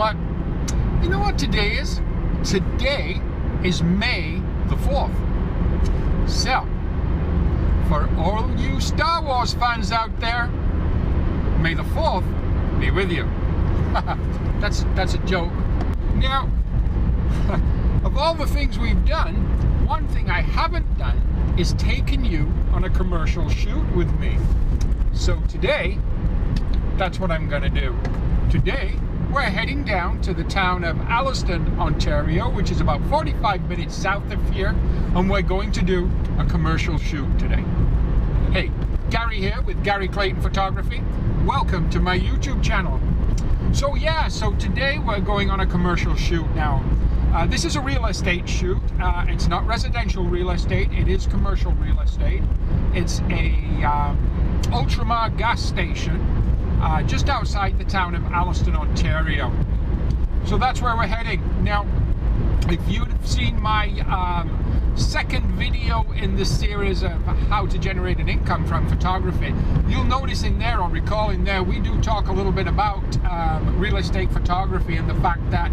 what? You know what today is? Today is May the 4th. So, for all you Star Wars fans out there, May the 4th be with you. That's a joke. Now, of all the things we've done, one thing I haven't done is taken you on a commercial shoot with me. So today, that's what I'm going to do. Today, we're heading down to the town of Alliston, Ontario, which is about 45 minutes south of here, and we're going to do a commercial shoot today. Hey, Gary here with Gary Clayton Photography. Welcome to my YouTube channel. So today we're going on a commercial shoot now. This is a real estate shoot. It's not residential real estate, it is commercial real estate. It's a Ultramar gas station just outside the town of Alliston, Ontario. So that's where we're heading. Now, if you'd have seen my second video in this series of how to generate an income from photography, you'll notice in there, or recall in there, we do talk a little bit about real estate photography and the fact that,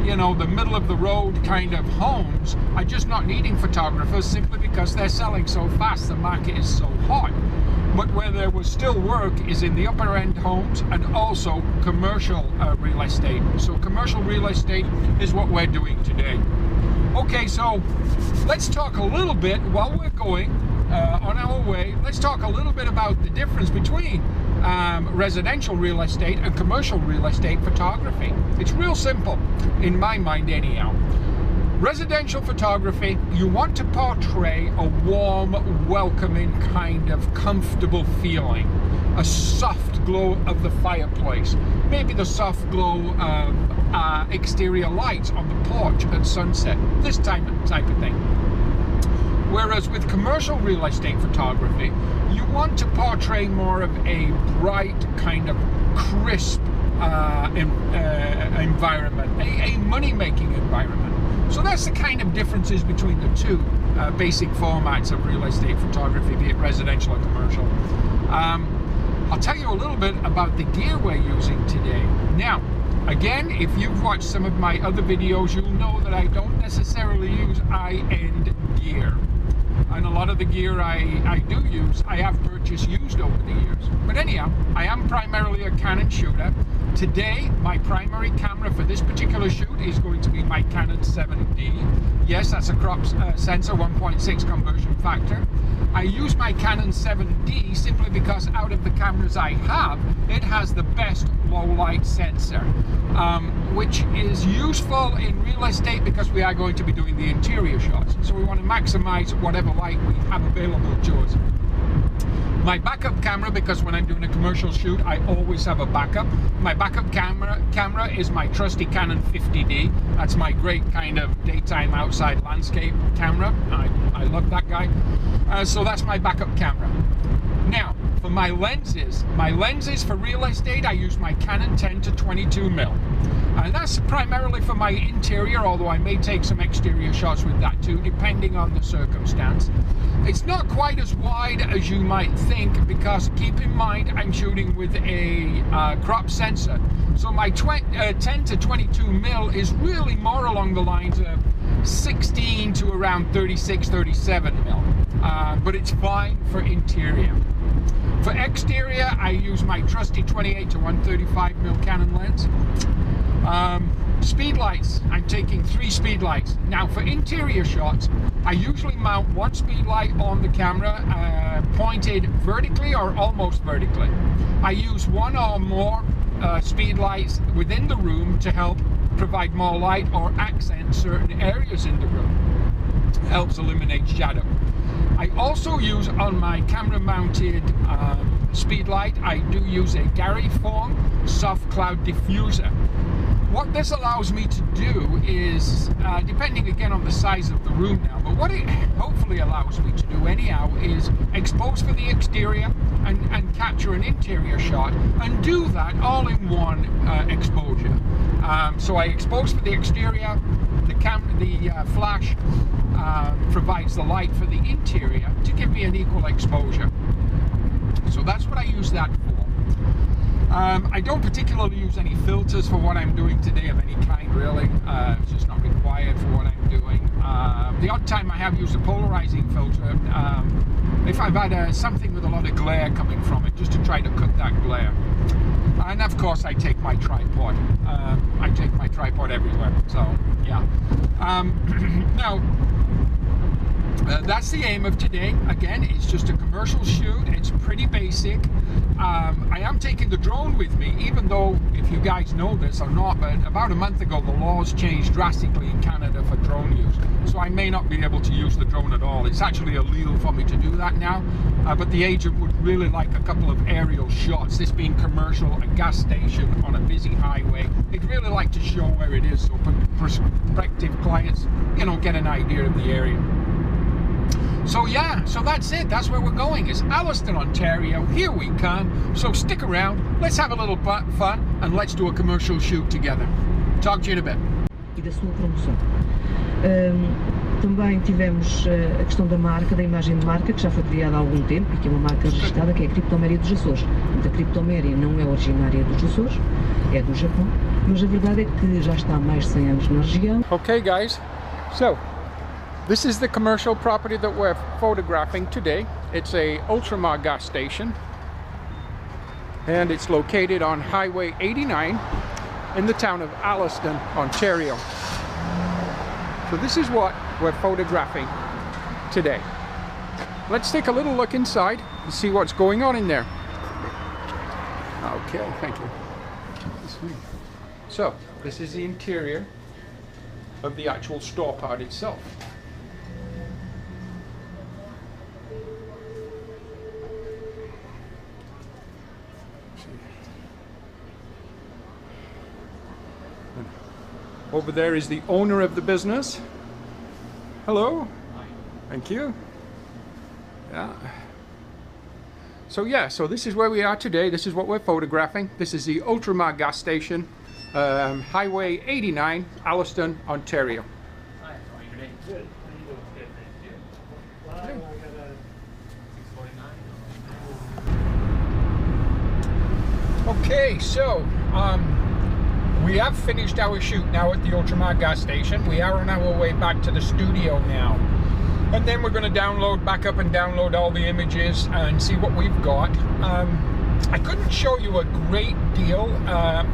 you know, the middle of the road kind of homes are just not needing photographers simply because they're selling so fast, the market is so hot. But where there will still work is in the upper end homes and also commercial real estate. So commercial real estate is what we're doing today. Okay, so let's talk a little bit while we're going on our way. Let's talk a little bit about the difference between residential real estate and commercial real estate photography. It's real simple, in my mind anyhow. Residential photography, you want to portray a warm, welcoming, kind of comfortable feeling. A soft glow of the fireplace. Maybe the soft glow of exterior lights on the porch at sunset. This type of thing. Whereas with commercial real estate photography, you want to portray more of a bright, kind of crisp environment, a money-making environment. So that's the kind of differences between the two basic formats of real estate photography, be it residential or commercial. I'll tell you a little bit about the gear we're using today. Now, again, if you've watched some of my other videos, you'll know that I don't necessarily use high-end gear. And a lot of the gear I do use, I have purchased used over the years. But anyhow, I am primarily a Canon shooter. Today, my primary camera for this particular shoot is going to be my Canon 7D. Yes, that's a crop sensor, 1.6 conversion factor. I use my Canon 7D simply because out of the cameras I have, it has the best low light sensor, which is useful in real estate because we are going to be doing the interior shots. So we want to maximize whatever light we have available to us. My backup camera, because when I'm doing a commercial shoot, I always have a backup. My backup camera is my trusty Canon 50D. That's my great kind of daytime outside landscape camera. I love that guy. So that's my backup camera. Now, for my lenses for real estate, I use my Canon 10 to 22mm. And that's primarily for my interior, although I may take some exterior shots with that too, depending on the circumstance. It's not quite as wide as you might think, because keep in mind I'm shooting with a crop sensor. So my 10 to 22mm is really more along the lines of 16 to around 36, 37mm. But it's fine for interior. For exterior, I use my trusty 28 to 135mm Canon lens. Speed lights, I'm taking 3 speed lights. Now for interior shots, I usually mount 1 speed light on the camera, pointed vertically or almost vertically. I use 1 or more speed lights within the room to help provide more light or accent certain areas in the room. It helps eliminate shadow. I also use on my camera mounted speed light, I do use a Gariform soft cloud diffuser. What this allows me to do is, depending again on the size of the room now, but what it hopefully allows me to do anyhow is expose for the exterior and capture an interior shot, and do that all in one exposure. So I expose for the exterior, the flash provides the light for the interior to give me an equal exposure. So that's what I use that for. I don't particularly use any filters for what I'm doing today of any kind, really. It's just not required for what I'm doing. The odd time I have used a polarizing filter if I've had something with a lot of glare coming from it, just to try to cut that glare. And of course I take my tripod. I take my tripod everywhere, so yeah. Now, that's the aim of today. Again, it's just a commercial shoot. It's pretty basic. I am taking the drone with me, even though, if you guys know this or not, but about a month ago the laws changed drastically in Canada for drone use. So I may not be able to use the drone at all. It's actually illegal for me to do that now. But the agent would really like a couple of aerial shots. This being commercial, a gas station on a busy highway. They'd really like to show where it is, so prospective clients, you know, get an idea of the area. So yeah, so that's it. That's where we're going. It's Alliston, Ontario. Here we come. So stick around. Let's have a little fun and let's do a commercial shoot together. Talk to you in a bit. E da sua promoção. Também tivemos a questão da marca, da imagem de marca, que já foi criada há algum tempo e que é uma marca registrada, que é a Criptoméria dos Açores. A Criptoméria não é originária dos Açores, é do Japão, mas a verdade é que já está há mais de 100 anos na região. Okay guys, so this is the commercial property that we're photographing today. It's a Ultramar gas station, and it's located on Highway 89 in the town of Alliston, Ontario. So this is what we're photographing today. Let's take a little look inside and see what's going on in there. Okay, thank you. So this is the interior of the actual store part itself. Over there is the owner of the business. Hello. Hi. Thank you. Yeah. So yeah, so this is where we are today. This is what we're photographing. This is the Ultramar gas station, Highway 89, Alliston, Ontario. Hi, how are you today? Good. How are you doing? Good, thank you. Well, I got a 649. Okay, so we have finished our shoot now at the Ultramar gas station. We are on our way back to the studio now. And then we're going to back up and download all the images and see what we've got. I couldn't show you a great deal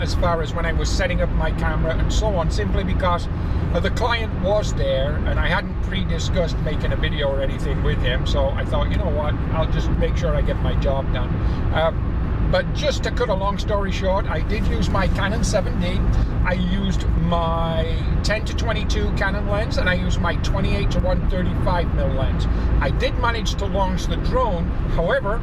as far as when I was setting up my camera and so on, simply because the client was there and I hadn't pre-discussed making a video or anything with him. So I thought, you know what, I'll just make sure I get my job done. But just to cut a long story short, I did use my Canon 7D. I used my 10-22 Canon lens, and I used my 28-135mm lens. I did manage to launch the drone. However,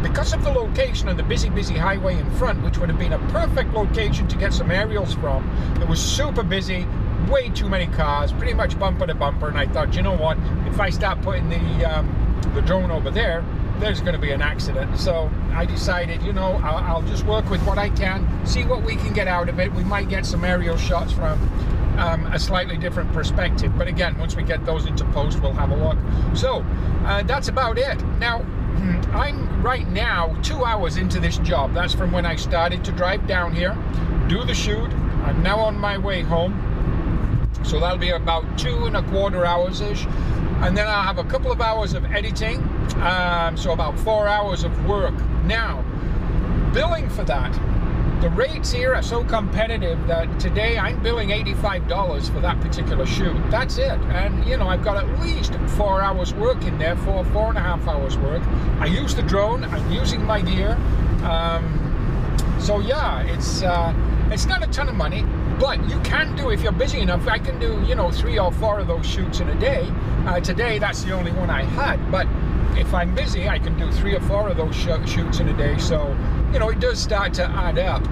because of the location and the busy highway in front, which would have been a perfect location to get some aerials from, it was super busy, way too many cars, pretty much bumper to bumper, and I thought, you know what, if I start putting the drone over there, there's going to be an accident. So I decided, you know, I'll just work with what I can, see what we can get out of it. We might get some aerial shots from a slightly different perspective, but again, once we get those into post, we'll have a look. So that's about it. Now, I'm right now 2 hours into this job. That's from when I started to drive down here, do the shoot. I'm now on my way home, so that'll be about 2¼ hours-ish. And then I'll have a couple of hours of editing, so about 4 hours of work. Now, billing for that, the rates here are so competitive that today I'm billing $85 for that particular shoot. That's it. And you know, I've got at least 4 hours work in there, 4.5 hours work. I use the drone, I'm using my gear. So yeah, it's not a ton of money, but you can do, if you're busy enough, I can do, you know, 3 or 4 of those shoots in a day. Today, that's the only one I had, but if I'm busy, I can do 3 or 4 of those shoots in a day. So, you know, it does start to add up.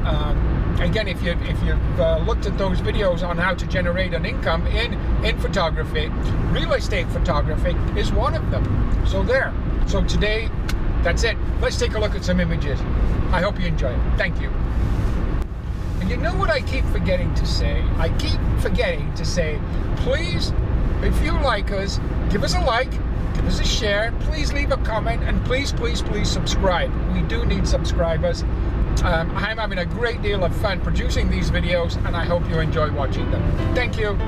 Again, if you've looked at those videos on how to generate an income in photography, real estate photography is one of them. So there. So today, that's it. Let's take a look at some images. I hope you enjoy it. Thank you. And you know what I keep forgetting to say? I keep forgetting to say, please, if you like us, give us a like, give us a share, please leave a comment, and please, please, please subscribe. We do need subscribers. I'm having a great deal of fun producing these videos, and I hope you enjoy watching them. Thank you.